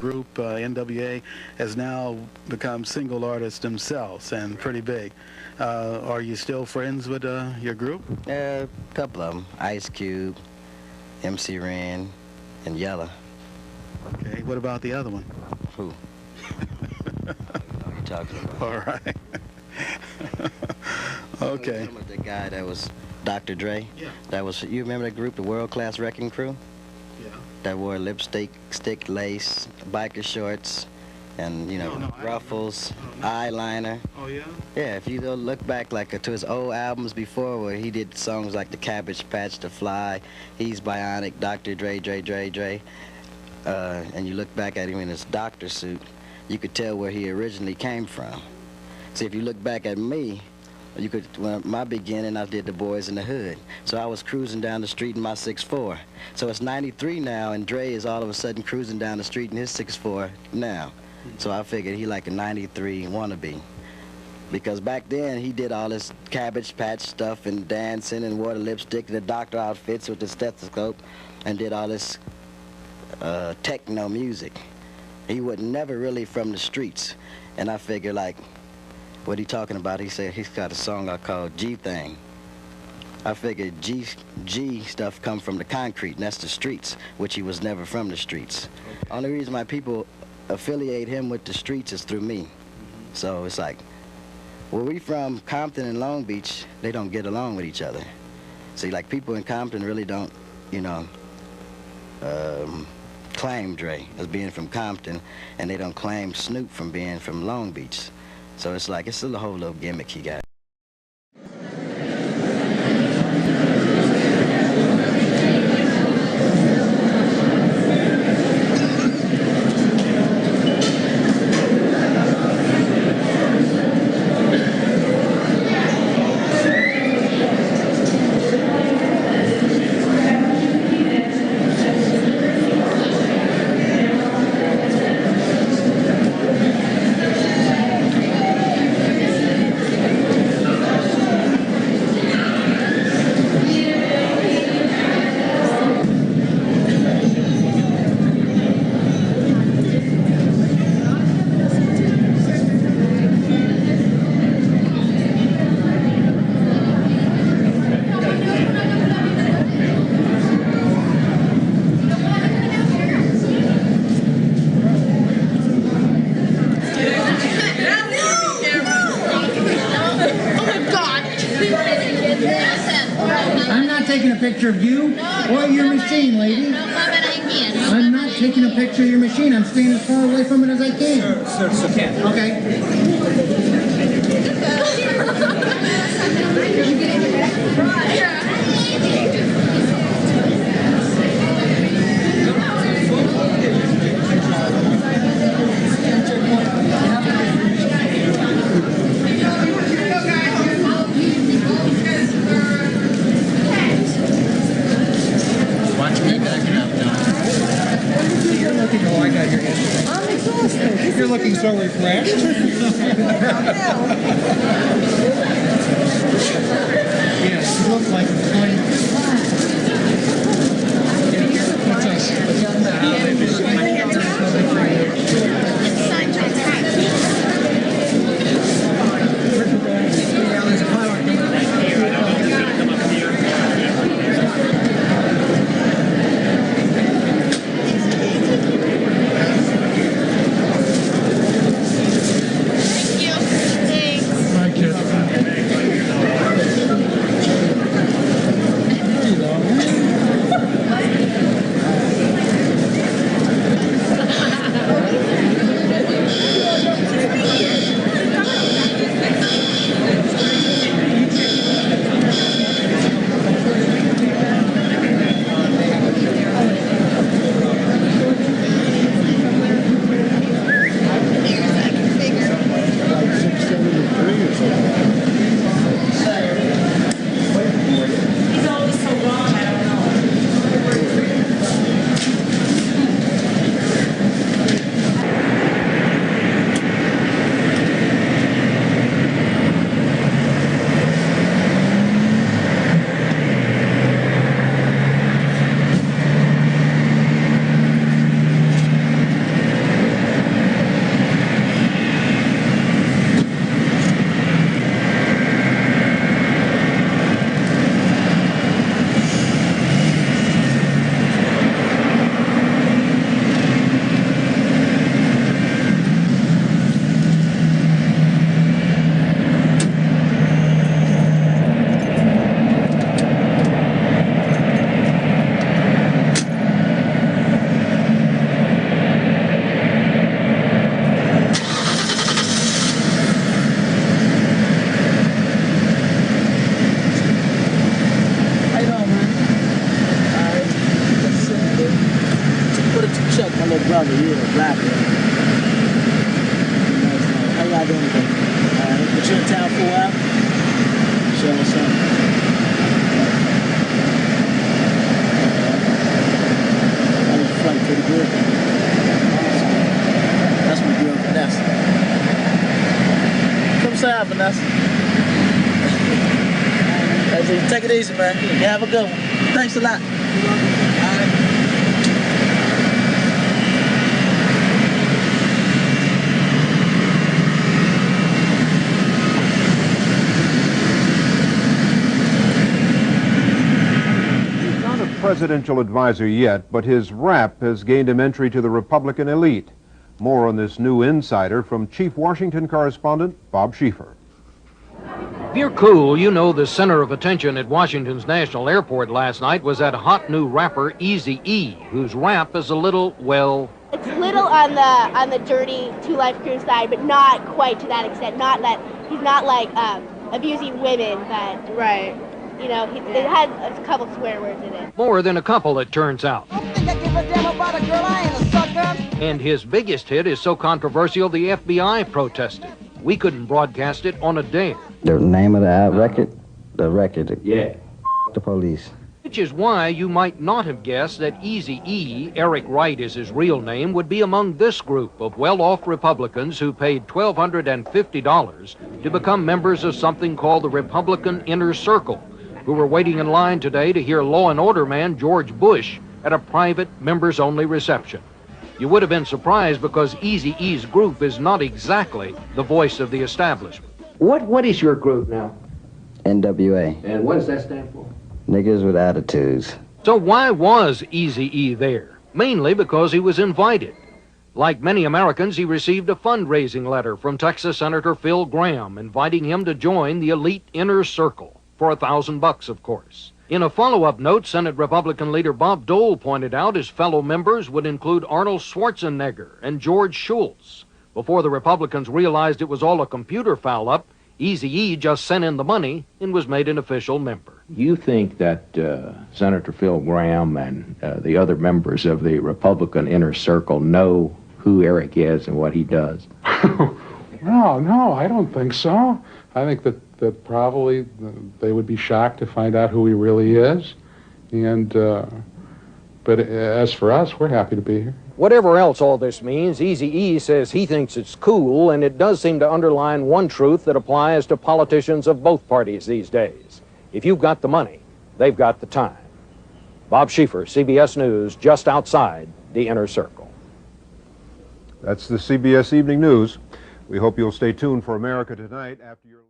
group, NWA, has now become single artists themselves and pretty big. Are you still friends with your group? A couple of them. Ice Cube, MC Ren, and Yella. Okay, what about the other one? Who? What are you talking about? All right. Okay. Remember the guy that was Dr. Dre? Yeah. That was, you remember that group, the World Class Wrecking Crew? Yeah. That wore lipstick, stick lace, biker shorts, and, you know, No, ruffles, no. eyeliner. Oh, yeah? Yeah, if you go look back like to his old albums before where he did songs like The Cabbage Patch, The Fly, He's Bionic, Dr. Dre, and you look back at him in his doctor suit, you could tell where he originally came from. See, if you look back at me, you could, well, my beginning, I did the Boys in the Hood. So I was cruising down the street in my 6'4". So it's 93 now, and Dre is all of a sudden cruising down the street in his 6'4" now. So I figured he like a 93 wannabe. Because back then, he did all this Cabbage Patch stuff and dancing and wore the lipstick and the doctor outfits with the stethoscope and did all this techno music. He was never really from the streets. And I figured, like, what he talking about? He said he's got a song I called G Thing. I figured G stuff come from the concrete, and that's the streets, which he was never from the streets. Okay. Only reason why people affiliate him with the streets is through me. So it's like, where we from, Compton and Long Beach, they don't get along with each other. See, like, people in Compton really don't, you know, claim Dre as being from Compton, and they don't claim Snoop from being from Long Beach. So it's like, it's still a whole little gimmick he got. I'm not taking a picture of you or your machine, lady. I'm not taking a picture of your machine. I'm staying as far away from it as I can. Sir, can. Okay. Watch me backing up now. You're looking, oh, I got your history. I'm exhausted. You're looking so refreshed. Yes, you look like a plane. How y'all doing today? But you in town for a while? Show us something. How was your flight? Pretty good? That's my girl, Vanessa. Come say hi, Vanessa. Take it easy, man. You have a good one. Thanks a lot. He's not a presidential advisor yet, but his rap has gained him entry to the Republican elite. More on this new insider from Chief Washington correspondent Bob Schieffer. If you're cool, you know the center of attention at Washington's National Airport last night was that hot new rapper Eazy-E, whose rap is a little, well... It's little on the dirty Two Life Crew side, but not quite to that extent. Not that he's not like abusing women, but right. You know, it has a couple swear words in it. More than a couple, it turns out. I don't think I give a damn about a girl. I ain't a sucker. And his biggest hit is so controversial the FBI protested. We couldn't broadcast it on a dare. The name of the record? The record. Yeah. The police. Which is why you might not have guessed that Eazy-E, Eric Wright is his real name, would be among this group of well-off Republicans who paid $1,250 to become members of something called the Republican Inner Circle, who were waiting in line today to hear Law and Order man George Bush at a private members-only reception. You would have been surprised because Eazy-E's group is not exactly the voice of the establishment. What is your group now? NWA. And what does that stand for? Niggas with attitudes. So why was Eazy-E there? Mainly because he was invited. Like many Americans, he received a fundraising letter from Texas Senator Phil Gramm inviting him to join the elite inner circle for $1,000, of course. In a follow-up note, Senate Republican leader Bob Dole pointed out his fellow members would include Arnold Schwarzenegger and George Shultz. Before the Republicans realized it was all a computer foul-up, Eazy-E just sent in the money and was made an official member. You think that Senator Phil Gramm and the other members of the Republican Inner Circle know who Eric is and what he does? No, I don't think so. I think that probably they would be shocked to find out who he really is. And but as for us, we're happy to be here. Whatever else all this means, Eazy-E says he thinks it's cool, and it does seem to underline one truth that applies to politicians of both parties these days. If you've got the money, they've got the time. Bob Schieffer, CBS News, just outside the inner circle. That's the CBS Evening News. We hope you'll stay tuned for America Tonight after your...